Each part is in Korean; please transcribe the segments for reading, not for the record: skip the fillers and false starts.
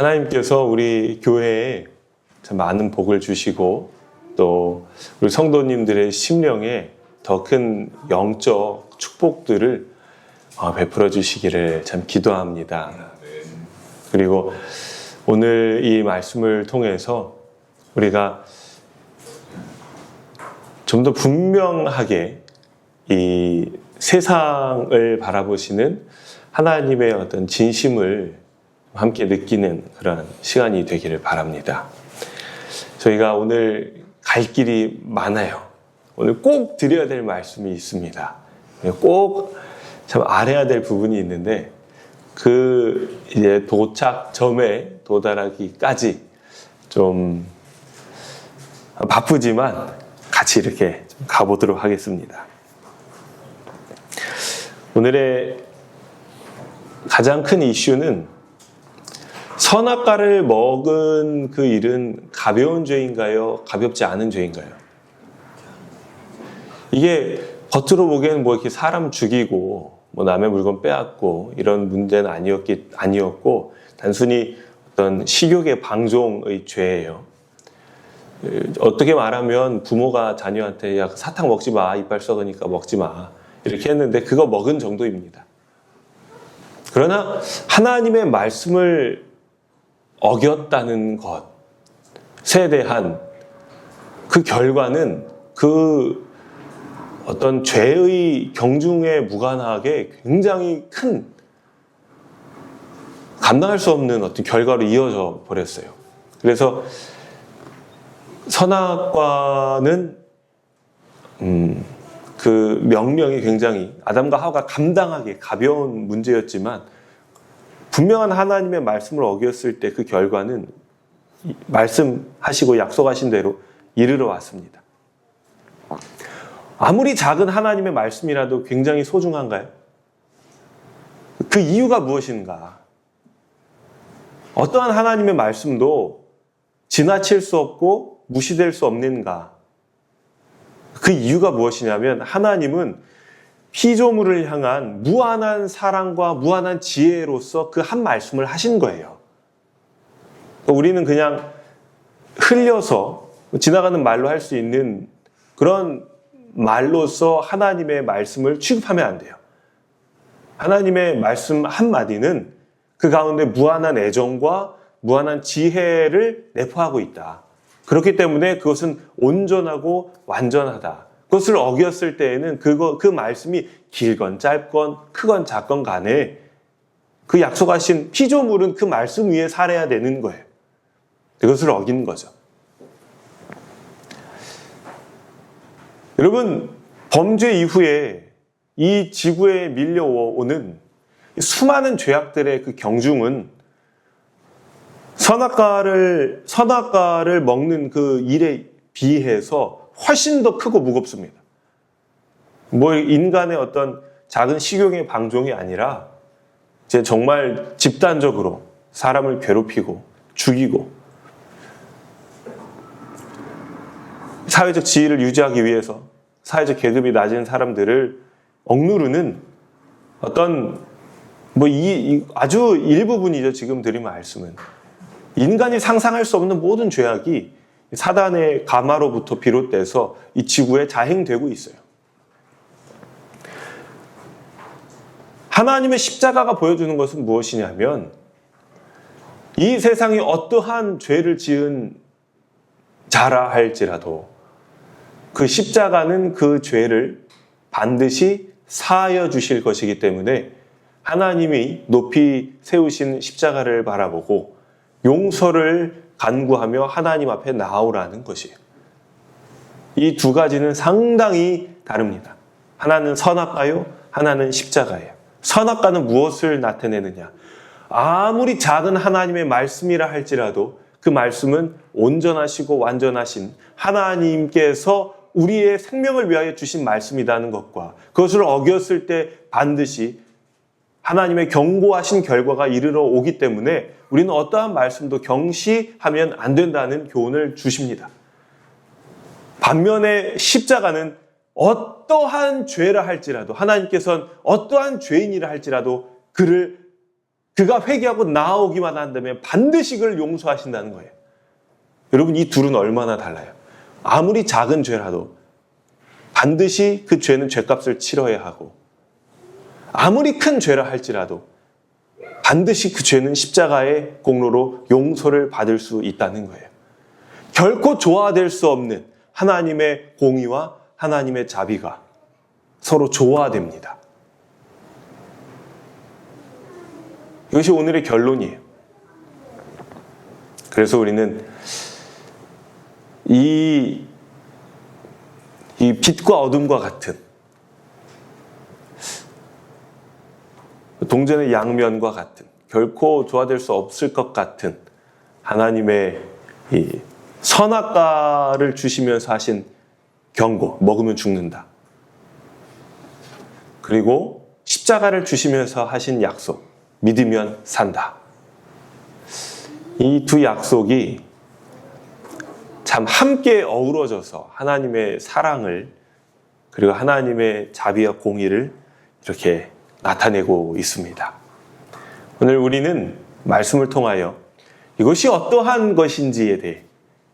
하나님께서 우리 교회에 참 많은 복을 주시고 또 우리 성도님들의 심령에 더 큰 영적 축복들을 베풀어 주시기를 참 기도합니다. 그리고 오늘 이 말씀을 통해서 우리가 좀 더 분명하게 이 세상을 바라보시는 하나님의 어떤 진심을 함께 느끼는 그런 시간이 되기를 바랍니다. 저희가 오늘 갈 길이 많아요. 오늘 꼭 드려야 될 말씀이 있습니다. 꼭 참 알아야 될 부분이 있는데 그 이제 도착점에 도달하기까지 좀 바쁘지만 같이 이렇게 가보도록 하겠습니다. 오늘의 가장 큰 이슈는 선악과를 먹은 그 일은 가벼운 죄인가요? 가볍지 않은 죄인가요? 이게 겉으로 보기에는 뭐 이렇게 사람 죽이고 뭐 남의 물건 빼앗고 이런 문제는 아니었고 단순히 어떤 식욕의 방종의 죄예요. 어떻게 말하면 부모가 자녀한테 야 사탕 먹지 마, 이빨 썩으니까 먹지 마 이렇게 했는데 그거 먹은 정도입니다. 그러나 하나님의 말씀을 어겼다는 것에 대한 그 결과는 그 어떤 죄의 경중에 무관하게 굉장히 큰 감당할 수 없는 어떤 결과로 이어져 버렸어요. 그래서 선악과는 그 명령이 굉장히 아담과 하와가 감당하기 가벼운 문제였지만 분명한 하나님의 말씀을 어겼을 때 그 결과는 말씀하시고 약속하신 대로 이르러 왔습니다. 아무리 작은 하나님의 말씀이라도 굉장히 소중한가요? 그 이유가 무엇인가? 어떠한 하나님의 말씀도 지나칠 수 없고 무시될 수 없는가? 그 이유가 무엇이냐면 하나님은 피조물을 향한 무한한 사랑과 무한한 지혜로서 그 한 말씀을 하신 거예요. 우리는 그냥 흘려서 지나가는 말로 할 수 있는 그런 말로서 하나님의 말씀을 취급하면 안 돼요. 하나님의 말씀 한마디는 그 가운데 무한한 애정과 무한한 지혜를 내포하고 있다. 그렇기 때문에 그것은 온전하고 완전하다. 그것을 어겼을 때에는 그 말씀이 길건 짧건 크건 작건 간에 그 약속하신 피조물은 그 말씀 위에 살아야 되는 거예요. 그것을 어긴 거죠. 여러분, 범죄 이후에 이 지구에 밀려오는 수많은 죄악들의 그 경중은 선악과를 먹는 그 일에 비해서 훨씬 더 크고 무겁습니다. 뭐 인간의 어떤 작은 식욕의 방종이 아니라 이제 정말 집단적으로 사람을 괴롭히고 죽이고 사회적 지위를 유지하기 위해서 사회적 계급이 낮은 사람들을 억누르는 어떤 아주 일부분이죠. 지금 드린 말씀은 인간이 상상할 수 없는 모든 죄악이 사단의 가마로부터 비롯돼서 이 지구에 자행되고 있어요. 하나님의 십자가가 보여주는 것은 무엇이냐면 이 세상이 어떠한 죄를 지은 자라 할지라도 그 십자가는 그 죄를 반드시 사하여 주실 것이기 때문에 하나님이 높이 세우신 십자가를 바라보고 용서를 간구하며 하나님 앞에 나오라는 것이에요. 이 두 가지는 상당히 다릅니다. 하나는 선악과요, 하나는 십자가예요. 선악과는 무엇을 나타내느냐? 아무리 작은 하나님의 말씀이라 할지라도 그 말씀은 온전하시고 완전하신 하나님께서 우리의 생명을 위하여 주신 말씀이라는 것과 그것을 어겼을 때 반드시 하나님의 경고하신 결과가 이르러 오기 때문에 우리는 어떠한 말씀도 경시하면 안 된다는 교훈을 주십니다. 반면에 십자가는 어떠한 죄라 할지라도 하나님께서는 어떠한 죄인이라 할지라도 그를 그가 회개하고 나아오기만 한다면 반드시 그를 용서하신다는 거예요. 여러분, 이 둘은 얼마나 달라요. 아무리 작은 죄라도 반드시 그 죄는 죄값을 치러야 하고, 아무리 큰 죄라 할지라도 반드시 그 죄는 십자가의 공로로 용서를 받을 수 있다는 거예요. 결코 조화될 수 없는 하나님의 공의와 하나님의 자비가 서로 조화됩니다. 이것이 오늘의 결론이에요. 그래서 우리는 이 빛과 어둠과 같은, 동전의 양면과 같은, 결코 조화될 수 없을 것 같은 하나님의 이 선악과를 주시면서 하신 경고, 먹으면 죽는다. 그리고 십자가를 주시면서 하신 약속, 믿으면 산다. 이 두 약속이 참 함께 어우러져서 하나님의 사랑을, 그리고 하나님의 자비와 공의를 이렇게 나타내고 있습니다. 오늘 우리는 말씀을 통하여 이것이 어떠한 것인지에 대해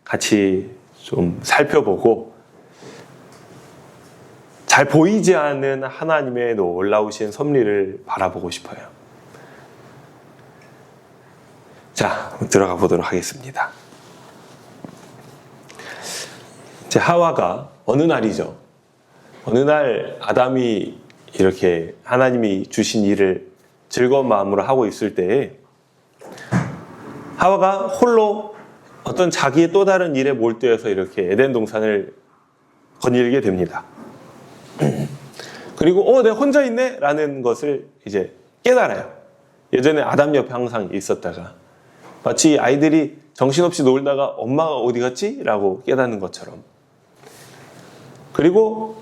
같이 좀 살펴보고, 잘 보이지 않는 하나님의 놀라우신 섭리를 바라보고 싶어요. 자, 들어가 보도록 하겠습니다. 이제 하와가 어느 날이죠. 어느 날 아담이 이렇게 하나님이 주신 일을 즐거운 마음으로 하고 있을 때에 하와가 홀로 어떤 자기의 또 다른 일에 몰두해서 이렇게 에덴 동산을 거닐게 됩니다. 그리고 내가 혼자 있네? 라는 것을 이제 깨달아요. 예전에 아담 옆에 항상 있었다가 마치 아이들이 정신없이 놀다가 엄마가 어디 갔지? 라고 깨닫는 것처럼. 그리고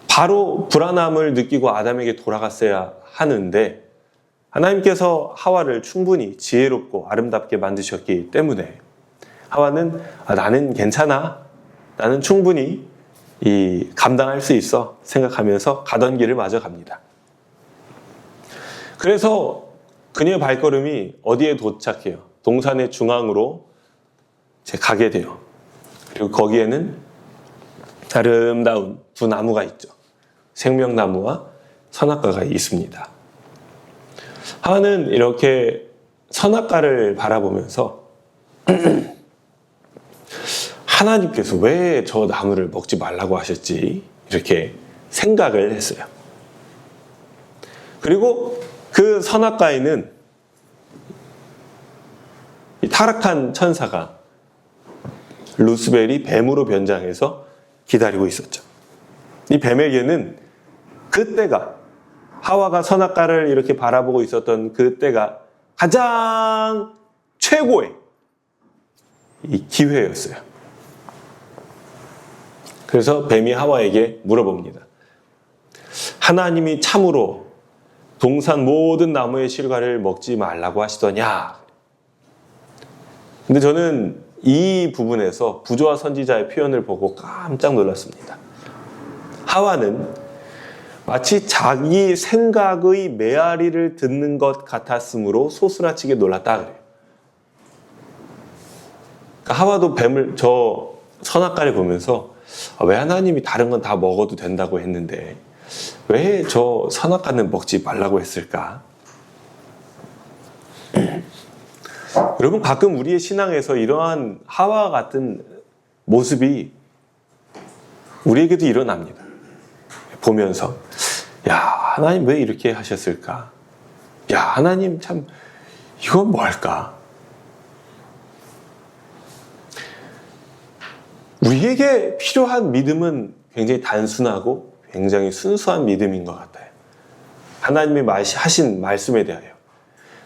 바로 불안함을 느끼고 아담에게 돌아갔어야 하는데, 하나님께서 하와를 충분히 지혜롭고 아름답게 만드셨기 때문에 하와는 나는 괜찮아, 나는 충분히 감당할 수 있어 생각하면서 가던 길을 마저 갑니다. 그래서 그녀의 발걸음이 어디에 도착해요? 동산의 중앙으로 가게 돼요. 그리고 거기에는 아름다운 두 나무가 있죠. 생명나무와 선악과가 있습니다. 하와는 이렇게 선악과를 바라보면서 하나님께서 왜 저 나무를 먹지 말라고 하셨지? 이렇게 생각을 했어요. 그리고 그 선악과에는 이 타락한 천사가 루스벨이 뱀으로 변장해서 기다리고 있었죠. 이 뱀에게는 그때가, 하와가 선악과를 이렇게 바라보고 있었던 그때가 가장 최고의 이 기회였어요. 그래서 뱀이 하와에게 물어봅니다. 하나님이 참으로 동산 모든 나무의 실과를 먹지 말라고 하시더냐? 근데 저는 이 부분에서 부조와 선지자의 표현을 보고 깜짝 놀랐습니다. 하와는 마치 자기 생각의 메아리를 듣는 것 같았으므로 소스라치게 놀랐다 그래요. 그러니까 하와도 저 선악과를 보면서 왜 하나님이 다른 건 다 먹어도 된다고 했는데 왜 저 선악과는 먹지 말라고 했을까? 여러분, 가끔 우리의 신앙에서 이러한 하와와 같은 모습이 우리에게도 일어납니다. 보면서 야, 하나님 왜 이렇게 하셨을까? 야, 하나님 참 이건 뭘까? 우리에게 필요한 믿음은 굉장히 단순하고 굉장히 순수한 믿음인 것 같아요. 하나님이 하신 말씀에 대하여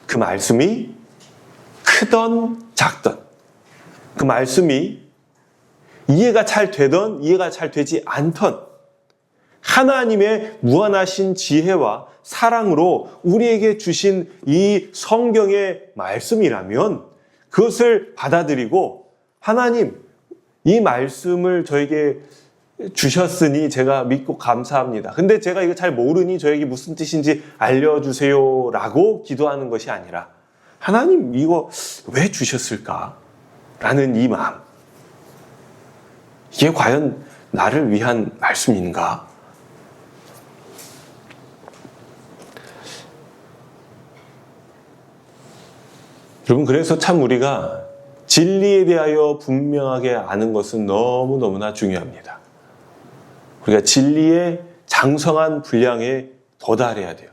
그 말씀이 크던 작던, 그 말씀이 이해가 잘 되던 이해가 잘 되지 않던 하나님의 무한하신 지혜와 사랑으로 우리에게 주신 이 성경의 말씀이라면 그것을 받아들이고, 하나님 이 말씀을 저에게 주셨으니 제가 믿고 감사합니다. 근데 제가 이거 잘 모르니 저에게 무슨 뜻인지 알려주세요 라고 기도하는 것이 아니라 하나님 이거 왜 주셨을까? 라는 이 마음. 이게 과연 나를 위한 말씀인가? 여러분, 그래서 참 우리가 진리에 대하여 분명하게 아는 것은 너무너무나 중요합니다. 우리가 진리의 장성한 분량에 도달해야 돼요.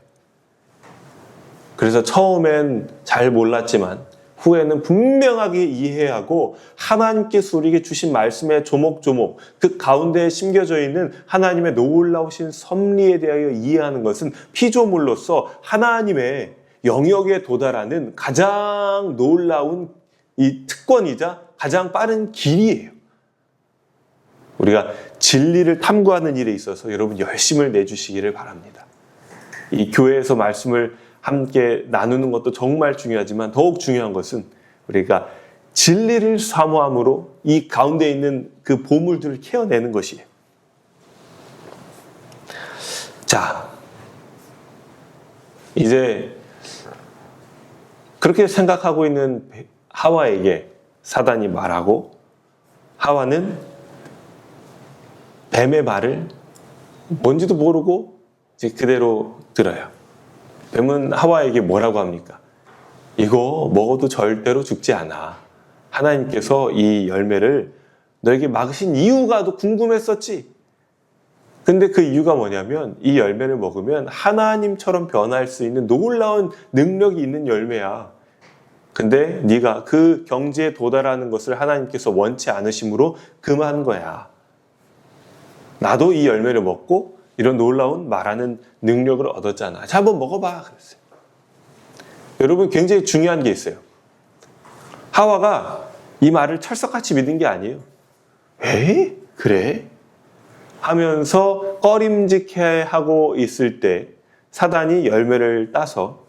그래서 처음엔 잘 몰랐지만 후에는 분명하게 이해하고 하나님께서 우리에게 주신 말씀의 조목조목 그 가운데에 심겨져 있는 하나님의 놀라우신 섭리에 대하여 이해하는 것은 피조물로서 하나님의 영역에 도달하는 가장 놀라운 이 특권이자 가장 빠른 길이에요. 우리가 진리를 탐구하는 일에 있어서 여러분 열심을 내주시기를 바랍니다. 이 교회에서 말씀을 함께 나누는 것도 정말 중요하지만 더욱 중요한 것은 우리가 진리를 사모함으로 이 가운데 있는 그 보물들을 캐어내는 것이에요. 자, 이제 그렇게 생각하고 있는 하와에게 사단이 말하고 하와는 뱀의 말을 뭔지도 모르고 이제 그대로 들어요. 뱀은 하와에게 뭐라고 합니까? 이거 먹어도 절대로 죽지 않아. 하나님께서 이 열매를 너에게 막으신 이유가 도 궁금했었지. 근데 그 이유가 뭐냐면 이 열매를 먹으면 하나님처럼 변할 수 있는 놀라운 능력이 있는 열매야. 근데 네가 그 경지에 도달하는 것을 하나님께서 원치 않으심으로 금한 거야. 나도 이 열매를 먹고 이런 놀라운 말하는 능력을 얻었잖아. 자, 한번 먹어봐. 그랬어요. 여러분, 굉장히 중요한 게 있어요. 하와가 이 말을 철석같이 믿은 게 아니에요. 에이? 그래? 하면서 꺼림직해하고 있을 때 사단이 열매를 따서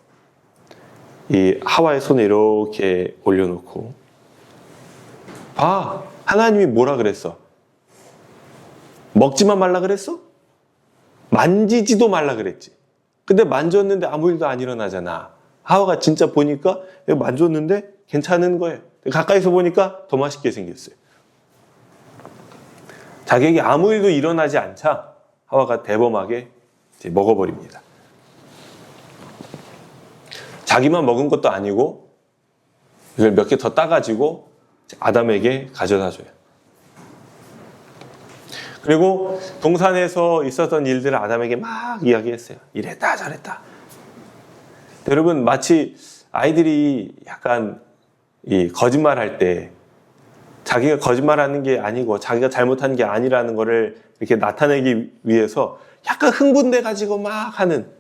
이 하와의 손에 이렇게 올려놓고 봐, 하나님이 뭐라 그랬어? 먹지만 말라 그랬어? 만지지도 말라 그랬지. 근데 만졌는데 아무 일도 안 일어나잖아. 하와가 진짜 보니까 만졌는데 괜찮은 거예요. 가까이서 보니까 더 맛있게 생겼어요. 자기에게 아무 일도 일어나지 않자 하와가 대범하게 이제 먹어버립니다. 자기만 먹은 것도 아니고 이걸 몇 개 더 따가지고 아담에게 가져다 줘요. 그리고 동산에서 있었던 일들을 아담에게 막 이야기했어요. 이랬다 저랬다. 여러분, 마치 아이들이 약간 이 거짓말할 때 자기가 거짓말하는 게 아니고 자기가 잘못한 게 아니라는 거를 이렇게 나타내기 위해서 약간 흥분돼 가지고 막 하는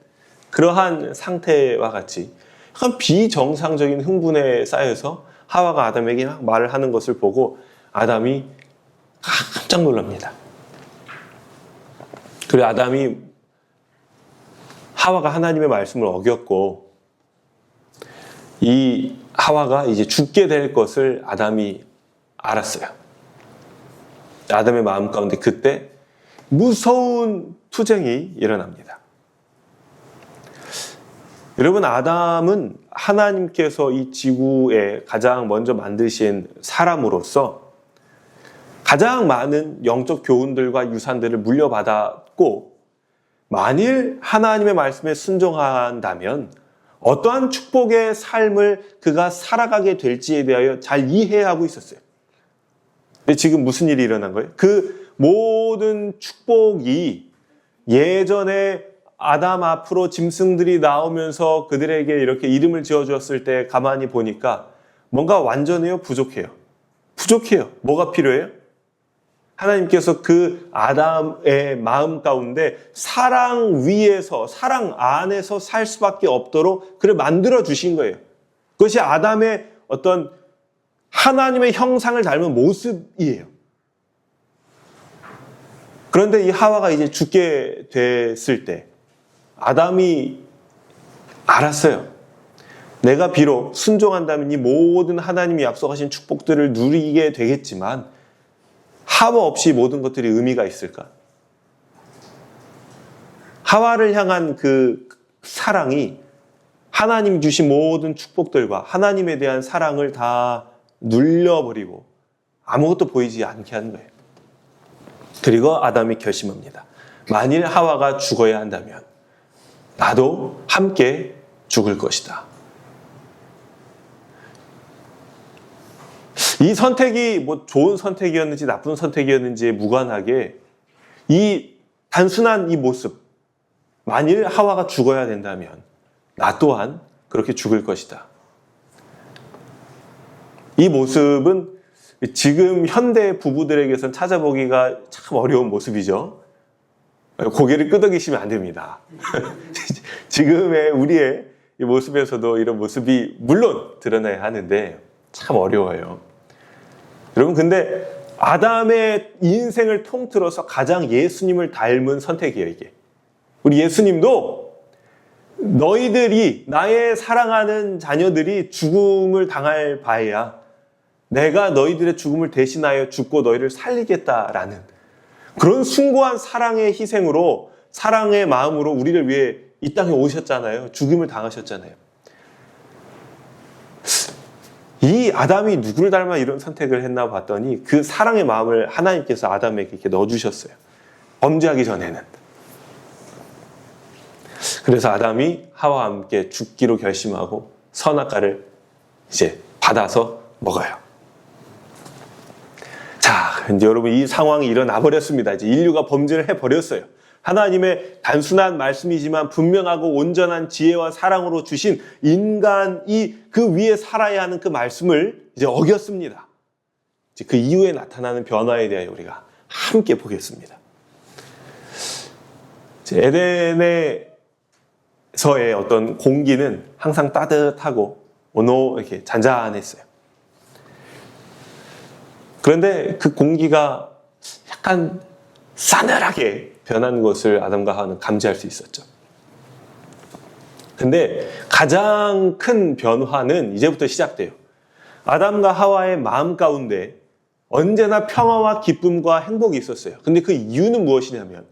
그러한 상태와 같이 약간 비정상적인 흥분에 쌓여서 하와가 아담에게 막 말을 하는 것을 보고 아담이 깜짝 놀랍니다. 그리고 아담이 하와가 하나님의 말씀을 어겼고 이 하와가 이제 죽게 될 것을 아담이 알았어요. 아담의 마음 가운데 그때 무서운 투쟁이 일어납니다. 여러분, 아담은 하나님께서 이 지구에 가장 먼저 만드신 사람으로서 가장 많은 영적 교훈들과 유산들을 물려받았고, 만일 하나님의 말씀에 순종한다면 어떠한 축복의 삶을 그가 살아가게 될지에 대하여 잘 이해하고 있었어요. 근데 지금 무슨 일이 일어난 거예요? 그 모든 축복이 예전에 아담 앞으로 짐승들이 나오면서 그들에게 이렇게 이름을 지어주었을 때 가만히 보니까 뭔가 완전해요? 부족해요? 부족해요. 뭐가 필요해요? 하나님께서 그 아담의 마음 가운데 사랑 위에서, 사랑 안에서 살 수밖에 없도록 그를 만들어 주신 거예요. 그것이 아담의 어떤 하나님의 형상을 닮은 모습이에요. 그런데 이 하와가 이제 죽게 됐을 때 아담이 알았어요. 내가 비록 순종한다면 이 모든 하나님이 약속하신 축복들을 누리게 되겠지만 하와 없이 모든 것들이 의미가 있을까? 하와를 향한 그 사랑이 하나님 주신 모든 축복들과 하나님에 대한 사랑을 다 눌려버리고 아무것도 보이지 않게 하는 거예요. 그리고 아담이 결심합니다. 만일 하와가 죽어야 한다면 나도 함께 죽을 것이다. 이 선택이 뭐 좋은 선택이었는지 나쁜 선택이었는지에 무관하게 이 단순한 이 모습, 만일 하와가 죽어야 된다면 나 또한 그렇게 죽을 것이다. 이 모습은 지금 현대 부부들에게선 찾아보기가 참 어려운 모습이죠. 고개를 끄덕이시면 안 됩니다. 지금의 우리의 이 모습에서도 이런 모습이 물론 드러나야 하는데 참 어려워요. 여러분, 근데 아담의 인생을 통틀어서 가장 예수님을 닮은 선택이에요, 이게. 우리 예수님도 너희들이, 나의 사랑하는 자녀들이 죽음을 당할 바에야 내가 너희들의 죽음을 대신하여 죽고 너희를 살리겠다라는 그런 숭고한 사랑의 희생으로, 사랑의 마음으로 우리를 위해 이 땅에 오셨잖아요. 죽음을 당하셨잖아요. 이 아담이 누구를 닮아 이런 선택을 했나 봤더니 그 사랑의 마음을 하나님께서 아담에게 이렇게 넣어주셨어요. 범죄하기 전에는. 그래서 아담이 하와와 함께 죽기로 결심하고 선악과를 이제 받아서 먹어요. 자, 이제 여러분, 이 상황이 일어나 버렸습니다. 이제 인류가 범죄를 해버렸어요. 하나님의 단순한 말씀이지만 분명하고 온전한 지혜와 사랑으로 주신 인간이 그 위에 살아야 하는 그 말씀을 이제 어겼습니다. 이제 그 이후에 나타나는 변화에 대하여 우리가 함께 보겠습니다. 에덴에서의 어떤 공기는 항상 따뜻하고 이렇게 잔잔했어요. 그런데 그 공기가 약간 싸늘하게 변한 것을 아담과 하와는 감지할 수 있었죠. 근데 가장 큰 변화는 이제부터 시작돼요. 아담과 하와의 마음 가운데 언제나 평화와 기쁨과 행복이 있었어요. 근데 그 이유는 무엇이냐면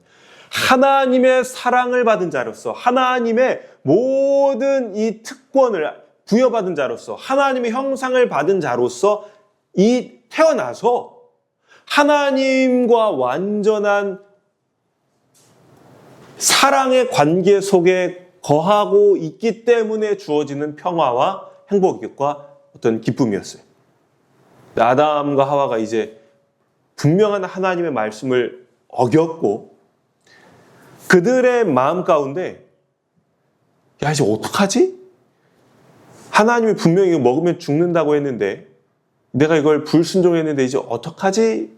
하나님의 사랑을 받은 자로서, 하나님의 모든 이 특권을 부여받은 자로서, 하나님의 형상을 받은 자로서 태어나서 하나님과 완전한 사랑의 관계 속에 거하고 있기 때문에 주어지는 평화와 행복과 어떤 기쁨이었어요. 아담과 하와가 이제 분명한 하나님의 말씀을 어겼고 그들의 마음 가운데 야, 이제 어떡하지? 하나님이 분명히 이거 먹으면 죽는다고 했는데 내가 이걸 불순종했는데 이제 어떡하지?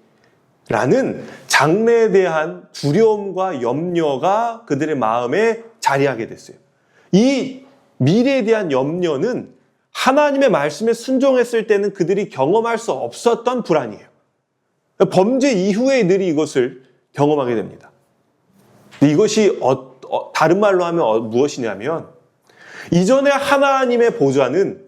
라는 장래에 대한 두려움과 염려가 그들의 마음에 자리하게 됐어요. 이 미래에 대한 염려는 하나님의 말씀에 순종했을 때는 그들이 경험할 수 없었던 불안이에요. 범죄 이후에 그들이 이것을 경험하게 됩니다. 이것이 다른 말로 하면 무엇이냐면 이전에 하나님의 보좌는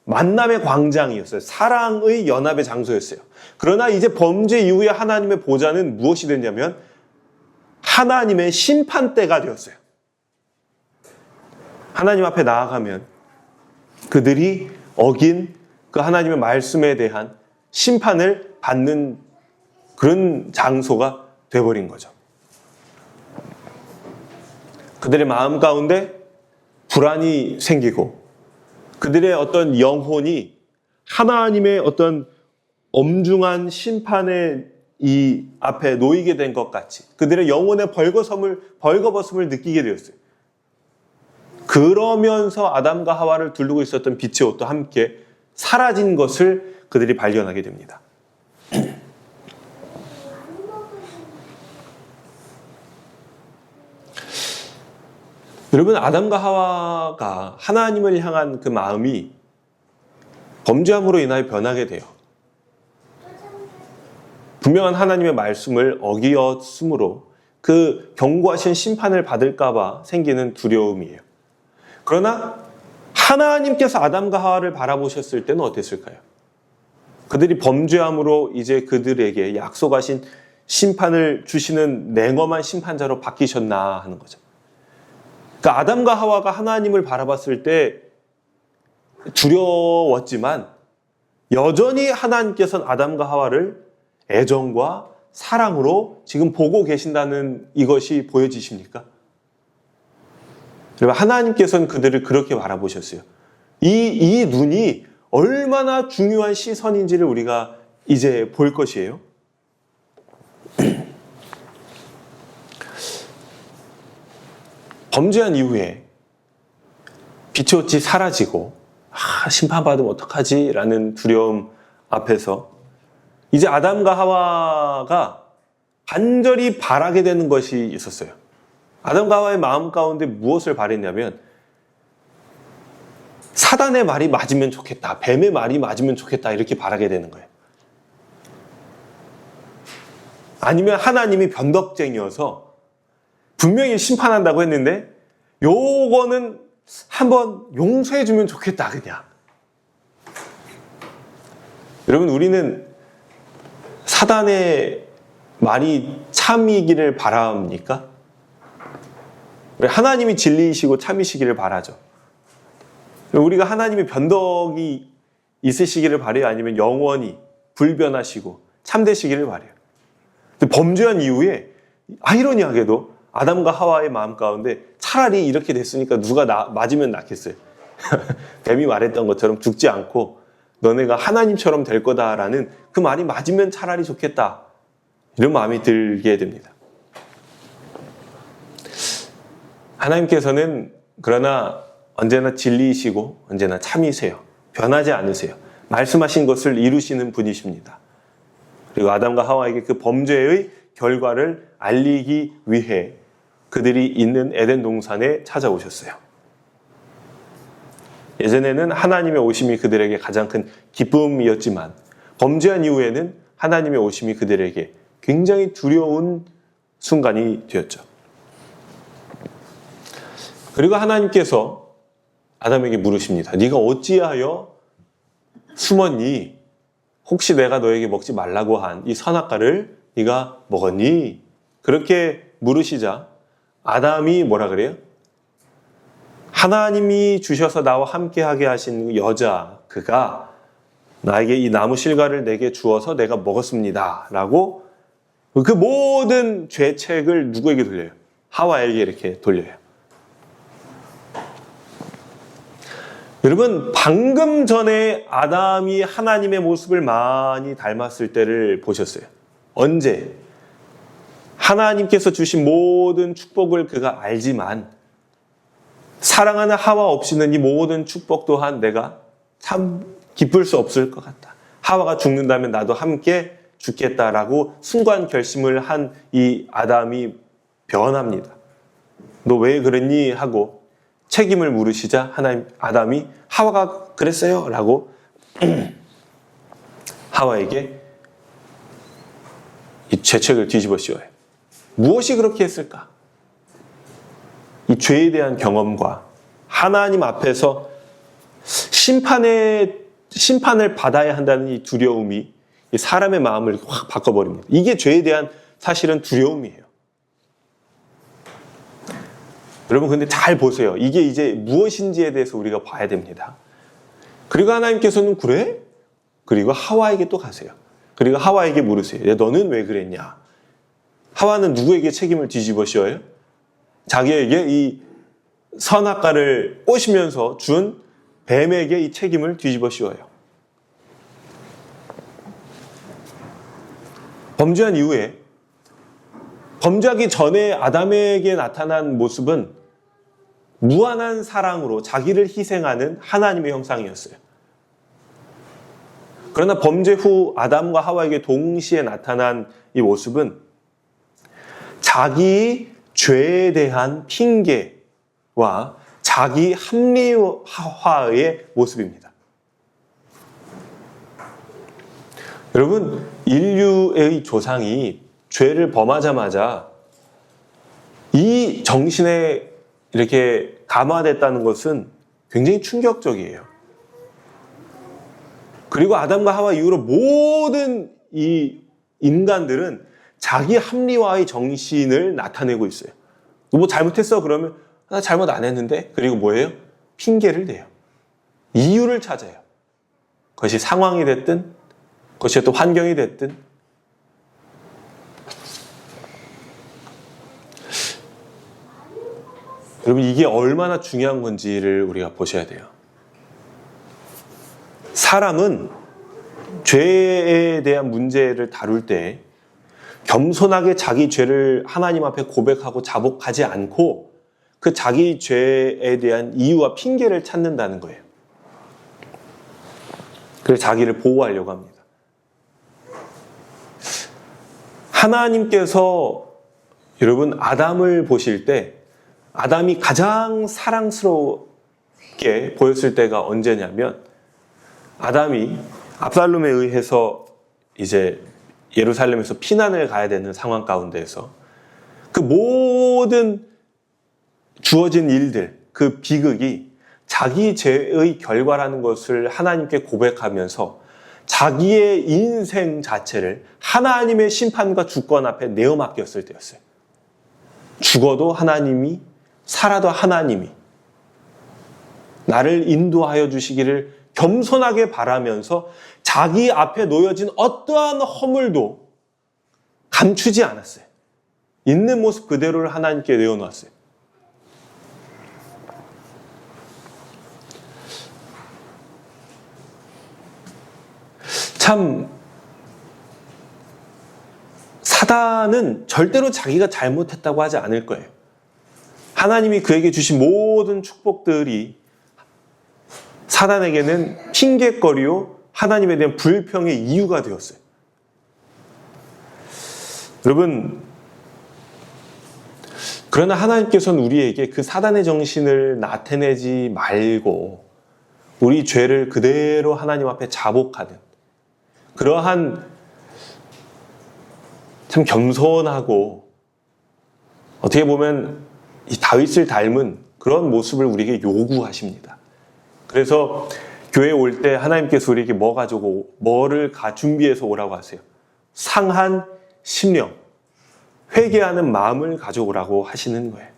만남의 광장이었어요. 사랑의 연합의 장소였어요. 그러나 이제 범죄 이후에 하나님의 보좌는 무엇이 됐냐면 하나님의 심판대가 되었어요. 하나님 앞에 나아가면 그들이 어긴 그 하나님의 말씀에 대한 심판을 받는 그런 장소가 되어버린 거죠. 그들의 마음 가운데 불안이 생기고 그들의 어떤 영혼이 하나님의 어떤 엄중한 심판의 이 앞에 놓이게 된 것 같이 그들의 영혼의 벌거벗음을 느끼게 되었어요. 그러면서 아담과 하와를 두르고 있었던 빛의 옷도 함께 사라진 것을 그들이 발견하게 됩니다. 여러분, 아담과 하와가 하나님을 향한 그 마음이 범죄함으로 인하여 변하게 돼요. 분명한 하나님의 말씀을 어기었으므로 그 경고하신 심판을 받을까 봐 생기는 두려움이에요. 그러나 하나님께서 아담과 하와를 바라보셨을 때는 어땠을까요? 그들이 범죄함으로 이제 그들에게 약속하신 심판을 주시는 냉엄한 심판자로 바뀌셨나 하는 거죠. 그러니까 아담과 하와가 하나님을 바라봤을 때 두려웠지만 여전히 하나님께서는 아담과 하와를 애정과 사랑으로 지금 보고 계신다는 이것이 보여지십니까? 여러분, 하나님께서는 그들을 그렇게 바라보셨어요. 이 눈이 얼마나 중요한 시선인지를 우리가 이제 볼 것이에요. 범죄한 이후에 빛이 어찌 사라지고 심판받으면 어떡하지? 라는 두려움 앞에서 이제 아담과 하와가 간절히 바라게 되는 것이 있었어요. 아담과 하와의 마음 가운데 무엇을 바랬냐면 사단의 말이 맞으면 좋겠다, 뱀의 말이 맞으면 좋겠다 이렇게 바라게 되는 거예요. 아니면 하나님이 변덕쟁이여서 분명히 심판한다고 했는데 요거는 한번 용서해주면 좋겠다 그냥. 여러분, 우리는 사단의 말이 참이기를 바랍니까? 하나님이 진리이시고 참이시기를 바라죠. 우리가 하나님의 변덕이 있으시기를 바라요? 아니면 영원히 불변하시고 참되시기를 바라요? 근데 범죄한 이후에 아이러니하게도 아담과 하와의 마음 가운데 차라리 이렇게 됐으니까 누가 맞으면 낫겠어요. 뱀이 말했던 것처럼 죽지 않고 너네가 하나님처럼 될 거다라는 그 말이 맞으면 차라리 좋겠다. 이런 마음이 들게 됩니다. 하나님께서는 그러나 언제나 진리이시고 언제나 참이세요. 변하지 않으세요. 말씀하신 것을 이루시는 분이십니다. 그리고 아담과 하와에게 그 범죄의 결과를 알리기 위해 그들이 있는 에덴 동산에 찾아오셨어요. 예전에는 하나님의 오심이 그들에게 가장 큰 기쁨이었지만 범죄한 이후에는 하나님의 오심이 그들에게 굉장히 두려운 순간이 되었죠. 그리고 하나님께서 아담에게 물으십니다. 네가 어찌하여 숨었니? 혹시 내가 너에게 먹지 말라고 한 이 선악과를 네가 먹었니? 그렇게 물으시자 아담이 뭐라 그래요? 하나님이 주셔서 나와 함께하게 하신 여자 그가 나에게 이 나무 실과를 내게 주어서 내가 먹었습니다. 라고 그 모든 죄책을 누구에게 돌려요? 하와에게 이렇게 돌려요. 여러분, 방금 전에 아담이 하나님의 모습을 많이 닮았을 때를 보셨어요. 언제? 하나님께서 주신 모든 축복을 그가 알지만 사랑하는 하와 없이는 이 모든 축복 또한 내가 참 기쁠 수 없을 것 같다. 하와가 죽는다면 나도 함께 죽겠다라고 순간 결심을 한 이 아담이 변합니다. 너 왜 그랬니? 하고 책임을 물으시자 아담이 하와가 그랬어요 라고 하와에게 이 죄책을 뒤집어 씌워요. 무엇이 그렇게 했을까? 이 죄에 대한 경험과 하나님 앞에서 심판을 받아야 한다는 이 두려움이 사람의 마음을 확 바꿔버립니다. 이게 죄에 대한 사실은 두려움이에요. 여러분, 근데 잘 보세요. 이게 이제 무엇인지에 대해서 우리가 봐야 됩니다. 그리고 하나님께서는 그래? 그리고 하와에게 또 가세요. 그리고 하와에게 물으세요. 야, 너는 왜 그랬냐? 하와는 누구에게 책임을 뒤집어 씌워요? 자기에게 이 선악과를 꼬시면서 준 뱀에게 이 책임을 뒤집어 씌워요. 범죄한 이후에, 범죄하기 전에 아담에게 나타난 모습은 무한한 사랑으로 자기를 희생하는 하나님의 형상이었어요. 그러나 범죄 후 아담과 하와에게 동시에 나타난 이 모습은 자기 죄에 대한 핑계와 자기 합리화의 모습입니다. 여러분, 인류의 조상이 죄를 범하자마자 이 정신에 이렇게 감화됐다는 것은 굉장히 충격적이에요. 그리고 아담과 하와 이후로 모든 이 인간들은 자기 합리화의 정신을 나타내고 있어요. 뭐 잘못했어? 그러면 나 잘못 안 했는데. 그리고 뭐예요? 핑계를 대요. 이유를 찾아요. 그것이 상황이 됐든 그것이 또 환경이 됐든. 여러분, 이게 얼마나 중요한 건지를 우리가 보셔야 돼요. 사람은 죄에 대한 문제를 다룰 때 겸손하게 자기 죄를 하나님 앞에 고백하고 자복하지 않고 그 자기 죄에 대한 이유와 핑계를 찾는다는 거예요. 그래서 자기를 보호하려고 합니다. 하나님께서 여러분 아담을 보실 때 아담이 가장 사랑스럽게 보였을 때가 언제냐면 아담이 압살롬에 의해서 이제 예루살렘에서 피난을 가야 되는 상황 가운데에서 그 모든 주어진 일들, 그 비극이 자기 죄의 결과라는 것을 하나님께 고백하면서 자기의 인생 자체를 하나님의 심판과 주권 앞에 내어 맡겼을 때였어요. 죽어도 하나님이, 살아도 하나님이 나를 인도하여 주시기를 겸손하게 바라면서 자기 앞에 놓여진 어떠한 허물도 감추지 않았어요. 있는 모습 그대로를 하나님께 내어놓았어요. 참 사단은 절대로 자기가 잘못했다고 하지 않을 거예요. 하나님이 그에게 주신 모든 축복들이 사단에게는 핑계거리요 하나님에 대한 불평의 이유가 되었어요. 여러분, 그러나 하나님께서는 우리에게 그 사단의 정신을 나타내지 말고 우리 죄를 그대로 하나님 앞에 자복하는 그러한 참 겸손하고 어떻게 보면 이 다윗을 닮은 그런 모습을 우리에게 요구하십니다. 그래서 교회에 올 때 하나님께서 우리에게 뭐를 준비해서 오라고 하세요. 상한 심령, 회개하는 마음을 가져오라고 하시는 거예요.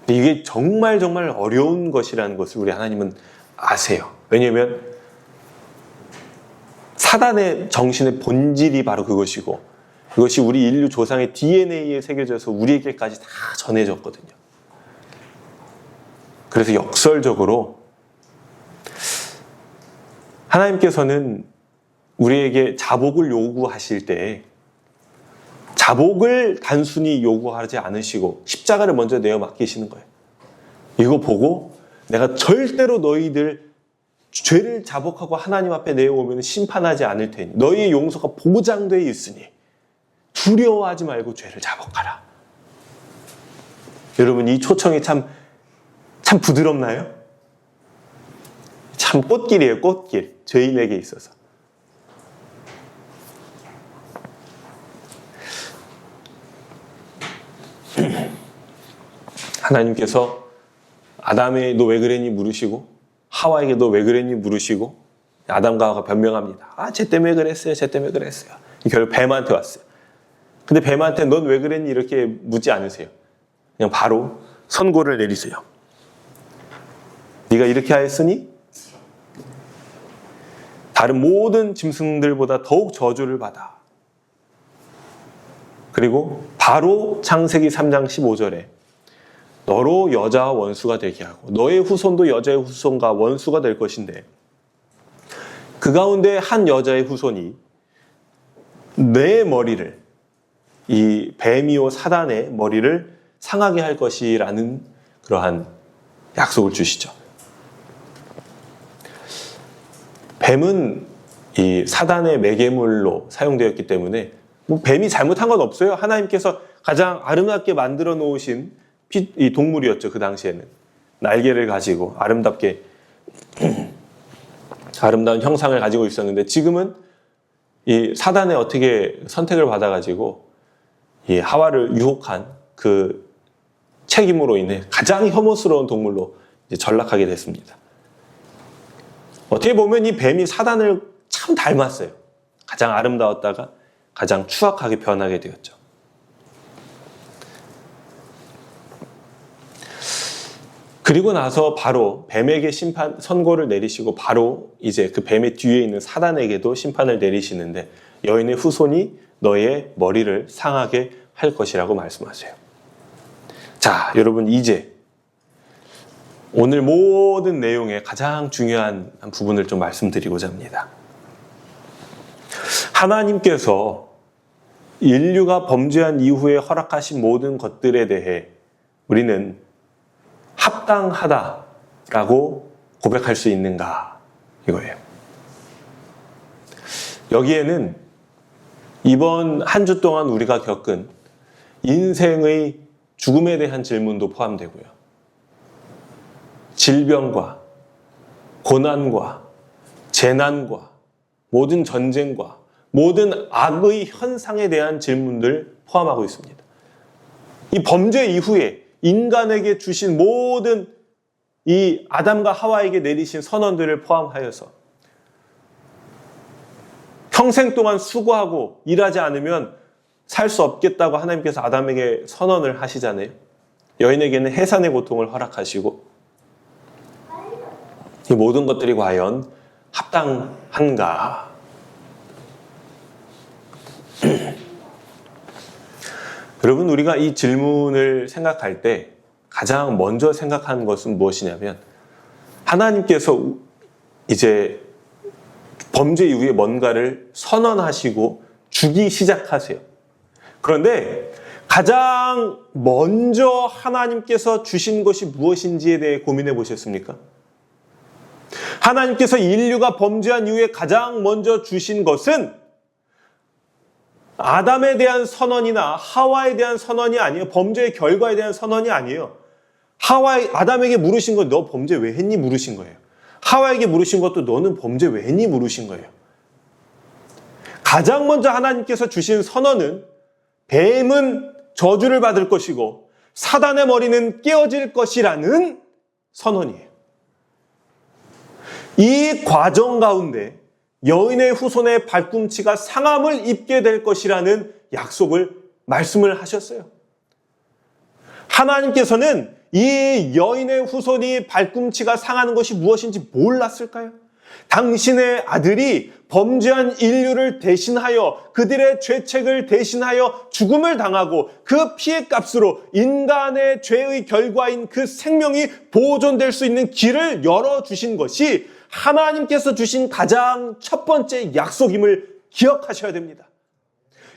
이게 정말 어려운 것이라는 것을 우리 하나님은 아세요. 왜냐하면 사단의 정신의 본질이 바로 그것이고 그것이 우리 인류 조상의 DNA에 새겨져서 우리에게까지 다 전해졌거든요. 그래서 역설적으로 하나님께서는 우리에게 자복을 요구하실 때 자복을 단순히 요구하지 않으시고 십자가를 먼저 내어 맡기시는 거예요. 이거 보고 내가 절대로 너희들 죄를 자복하고 하나님 앞에 내어오면 심판하지 않을 테니 너희의 용서가 보장되어 있으니 두려워하지 말고 죄를 자복하라. 여러분, 이 초청이 참 부드럽나요? 참 꽃길이에요, 꽃길. 죄인에게 있어서. 하나님께서 아담에 너 왜 그랬니 물으시고 하와에게 너 왜 그랬니 물으시고 아담과 하와가 변명합니다. 쟤 때문에 그랬어요. 쟤 때문에 그랬어요. 결국 뱀한테 왔어요. 근데 뱀한테 넌 왜 그랬니 이렇게 묻지 않으세요. 그냥 바로 선고를 내리세요. 네가 이렇게 하였으니 다른 모든 짐승들보다 더욱 저주를 받아. 그리고 바로 창세기 3장 15절에 너로 여자와 원수가 되게 하고 너의 후손도 여자의 후손과 원수가 될 것인데 그 가운데 한 여자의 후손이 내 머리를 이 뱀이요 사단의 머리를 상하게 할 것이라는 그러한 약속을 주시죠. 뱀은 이 사단의 매개물로 사용되었기 때문에 뱀이 잘못한 건 없어요. 하나님께서 가장 아름답게 만들어 놓으신 이 동물이었죠. 그 당시에는 날개를 가지고 아름답게 아름다운 형상을 가지고 있었는데 지금은 이 사단의 어떻게 선택을 받아가지고 이 하와를 유혹한 그 책임으로 인해 가장 혐오스러운 동물로 이제 전락하게 됐습니다. 어떻게 보면 이 뱀이 사단을 참 닮았어요. 가장 아름다웠다가 가장 추악하게 변하게 되었죠. 그리고 나서 바로 뱀에게 선고를 내리시고 바로 이제 그 뱀의 뒤에 있는 사단에게도 심판을 내리시는데 여인의 후손이 너의 머리를 상하게 할 것이라고 말씀하세요. 자, 여러분 이제 오늘 모든 내용의 가장 중요한 부분을 좀 말씀드리고자 합니다. 하나님께서 인류가 범죄한 이후에 허락하신 모든 것들에 대해 우리는 합당하다라고 고백할 수 있는가? 이거예요. 여기에는 이번 한 주 동안 우리가 겪은 인생의 죽음에 대한 질문도 포함되고요. 질병과 고난과 재난과 모든 전쟁과 모든 악의 현상에 대한 질문들 포함하고 있습니다. 이 범죄 이후에 인간에게 주신 모든 이 아담과 하와에게 내리신 선언들을 포함하여서 평생 동안 수고하고 일하지 않으면 살 수 없겠다고 하나님께서 아담에게 선언을 하시잖아요. 여인에게는 해산의 고통을 허락하시고 이 모든 것들이 과연 합당한가? 여러분, 우리가 이 질문을 생각할 때 가장 먼저 생각하는 것은 무엇이냐면 하나님께서 이제 범죄 이후에 뭔가를 선언하시고 주기 시작하세요. 그런데 가장 먼저 하나님께서 주신 것이 무엇인지에 대해 고민해 보셨습니까? 하나님께서 인류가 범죄한 이후에 가장 먼저 주신 것은 아담에 대한 선언이나 하와에 대한 선언이 아니에요. 범죄의 결과에 대한 선언이 아니에요. 아담에게 물으신 건 너 범죄 왜 했니? 물으신 거예요. 하와에게 물으신 것도 너는 범죄 왜 했니? 물으신 거예요. 가장 먼저 하나님께서 주신 선언은 뱀은 저주를 받을 것이고 사단의 머리는 깨어질 것이라는 선언이에요. 이 과정 가운데 여인의 후손의 발꿈치가 상함을 입게 될 것이라는 약속을 말씀을 하셨어요. 하나님께서는 이 여인의 후손이 발꿈치가 상하는 것이 무엇인지 몰랐을까요? 당신의 아들이 범죄한 인류를 대신하여 그들의 죄책을 대신하여 죽음을 당하고 그 피해 값으로 인간의 죄의 결과인 그 생명이 보존될 수 있는 길을 열어주신 것이 하나님께서 주신 가장 첫 번째 약속임을 기억하셔야 됩니다.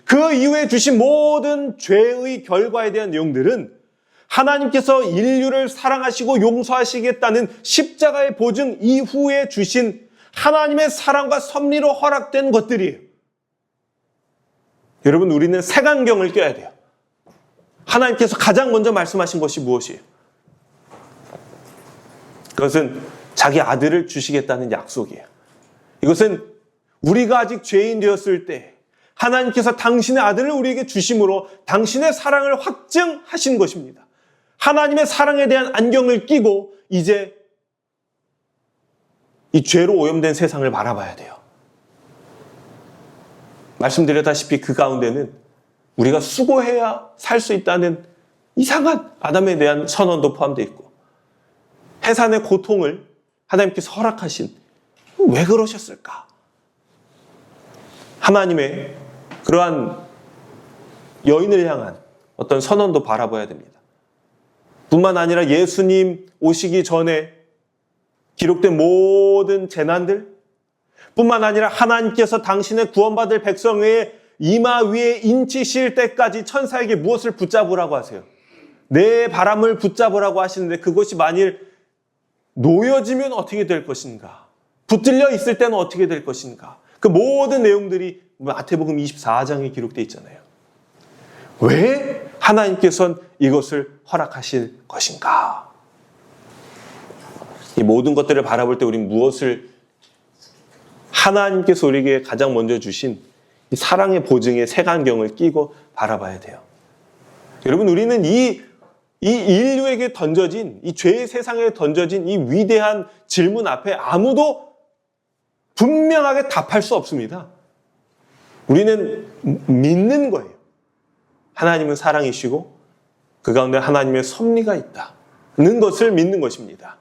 그 이후에 주신 모든 죄의 결과에 대한 내용들은 하나님께서 인류를 사랑하시고 용서하시겠다는 십자가의 보증 이후에 주신 하나님의 사랑과 섭리로 허락된 것들이에요. 여러분, 우리는 색안경을 껴야 돼요. 하나님께서 가장 먼저 말씀하신 것이 무엇이에요? 그것은 자기 아들을 주시겠다는 약속이에요. 이것은 우리가 아직 죄인 되었을 때 하나님께서 당신의 아들을 우리에게 주심으로 당신의 사랑을 확증하신 것입니다. 하나님의 사랑에 대한 안경을 끼고 이제 이 죄로 오염된 세상을 바라봐야 돼요. 말씀드렸다시피 그 가운데는 우리가 수고해야 살 수 있다는 이상한 아담에 대한 선언도 포함되어 있고 해산의 고통을 하나님께서 허락하신, 왜 그러셨을까? 하나님의 그러한 여인을 향한 어떤 선언도 바라봐야 됩니다. 뿐만 아니라 예수님 오시기 전에 기록된 모든 재난들, 뿐만 아니라 하나님께서 당신의 구원받을 백성의 이마 위에 인치실 때까지 천사에게 무엇을 붙잡으라고 하세요? 내 바람을 붙잡으라고 하시는데 그것이 만일 놓여지면 어떻게 될 것인가? 붙들려 있을 때는 어떻게 될 것인가? 그 모든 내용들이 마태복음 24장에 기록되어 있잖아요. 왜 하나님께서는 이것을 허락하실 것인가? 이 모든 것들을 바라볼 때 우리는 무엇을 하나님께서 우리에게 가장 먼저 주신 이 사랑의 보증의 색안경을 끼고 바라봐야 돼요. 여러분, 우리는 이 인류에게 던져진, 이 죄의 세상에 던져진 이 위대한 질문 앞에 아무도 분명하게 답할 수 없습니다. 우리는 믿는 거예요. 하나님은 사랑이시고 그 가운데 하나님의 섭리가 있다. 것을 믿는 것입니다.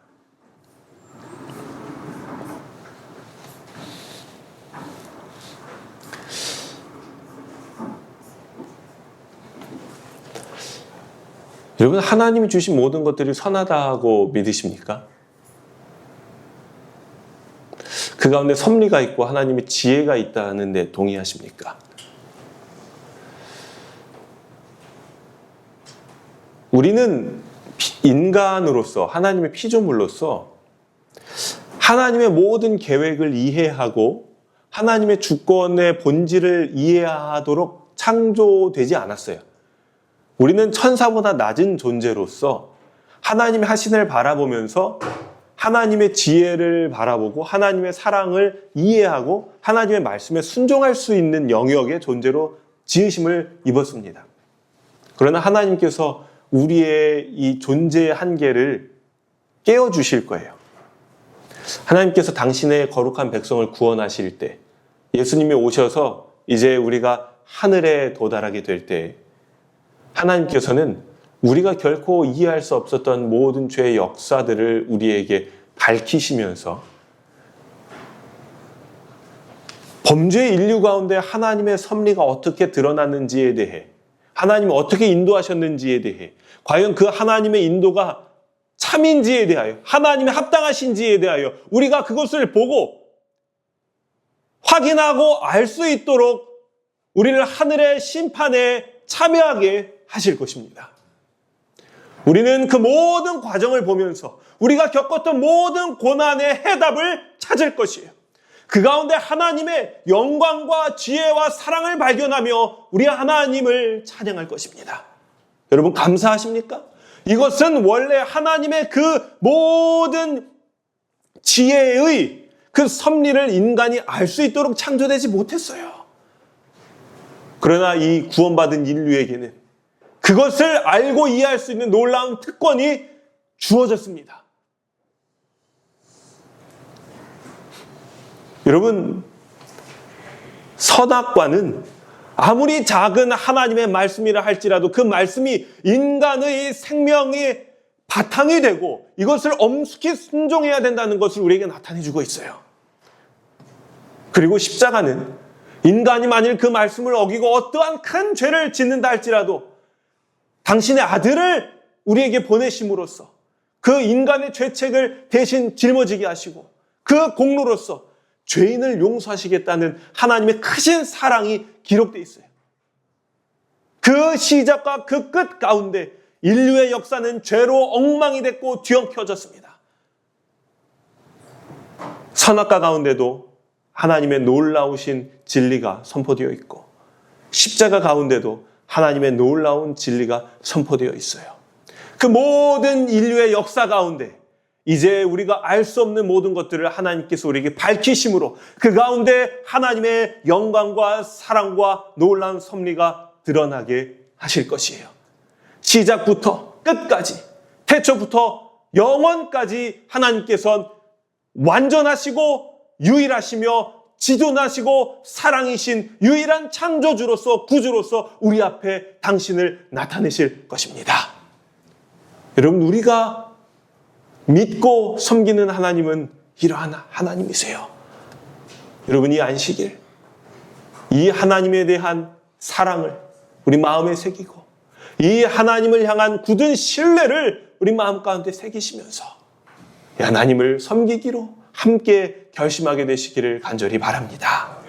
여러분, 하나님이 주신 모든 것들이 선하다고 믿으십니까? 그 가운데 섭리가 있고 하나님의 지혜가 있다는 데 동의하십니까? 우리는 인간으로서, 하나님의 피조물로서 하나님의 모든 계획을 이해하고 하나님의 주권의 본질을 이해하도록 창조되지 않았어요. 우리는 천사보다 낮은 존재로서 하나님의 하신을 바라보면서 하나님의 지혜를 바라보고 하나님의 사랑을 이해하고 하나님의 말씀에 순종할 수 있는 영역의 존재로 지으심을 입었습니다. 그러나 하나님께서 우리의 이 존재의 한계를 깨워주실 거예요. 하나님께서 당신의 거룩한 백성을 구원하실 때, 예수님이 오셔서 이제 우리가 하늘에 도달하게 될 때, 하나님께서는 우리가 결코 이해할 수 없었던 모든 죄의 역사들을 우리에게 밝히시면서 범죄의 인류 가운데 하나님의 섭리가 어떻게 드러났는지에 대해, 하나님이 어떻게 인도하셨는지에 대해, 과연 그 하나님의 인도가 참인지에 대하여, 하나님의 합당하신지에 대하여 우리가 그것을 보고 확인하고 알 수 있도록 우리를 하늘의 심판에 참여하게 하실 것입니다. 우리는 그 모든 과정을 보면서 우리가 겪었던 모든 고난의 해답을 찾을 것이에요. 그 가운데 하나님의 영광과 지혜와 사랑을 발견하며 우리 하나님을 찬양할 것입니다. 여러분, 감사하십니까? 이것은 원래 하나님의 그 모든 지혜의 그 섭리를 인간이 알 수 있도록 창조되지 못했어요. 그러나 이 구원받은 인류에게는 그것을 알고 이해할 수 있는 놀라운 특권이 주어졌습니다. 여러분, 선악과는 아무리 작은 하나님의 말씀이라 할지라도 그 말씀이 인간의 생명의 바탕이 되고 이것을 엄숙히 순종해야 된다는 것을 우리에게 나타내주고 있어요. 그리고 십자가는 인간이 만일 그 말씀을 어기고 어떠한 큰 죄를 짓는다 할지라도 당신의 아들을 우리에게 보내심으로써 그 인간의 죄책을 대신 짊어지게 하시고 그 공로로서 죄인을 용서하시겠다는 하나님의 크신 사랑이 기록되어 있어요. 그 시작과 그 끝 가운데 인류의 역사는 죄로 엉망이 됐고 뒤엉켜졌습니다. 선악과 가운데도 하나님의 놀라우신 진리가 선포되어 있고 십자가 가운데도 하나님의 놀라운 진리가 선포되어 있어요. 그 모든 인류의 역사 가운데 이제 우리가 알 수 없는 모든 것들을 하나님께서 우리에게 밝히심으로 그 가운데 하나님의 영광과 사랑과 놀라운 섭리가 드러나게 하실 것이에요. 시작부터 끝까지, 태초부터 영원까지 하나님께서는 완전하시고 유일하시며 지존하시고 사랑이신 유일한 창조주로서 구주로서 우리 앞에 당신을 나타내실 것입니다. 여러분, 우리가 믿고 섬기는 하나님은 이러한 하나님이세요. 여러분, 이 안식일, 이 하나님에 대한 사랑을 우리 마음에 새기고 이 하나님을 향한 굳은 신뢰를 우리 마음 가운데 새기시면서 이 하나님을 섬기기로 함께 결심하게 되시기를 간절히 바랍니다.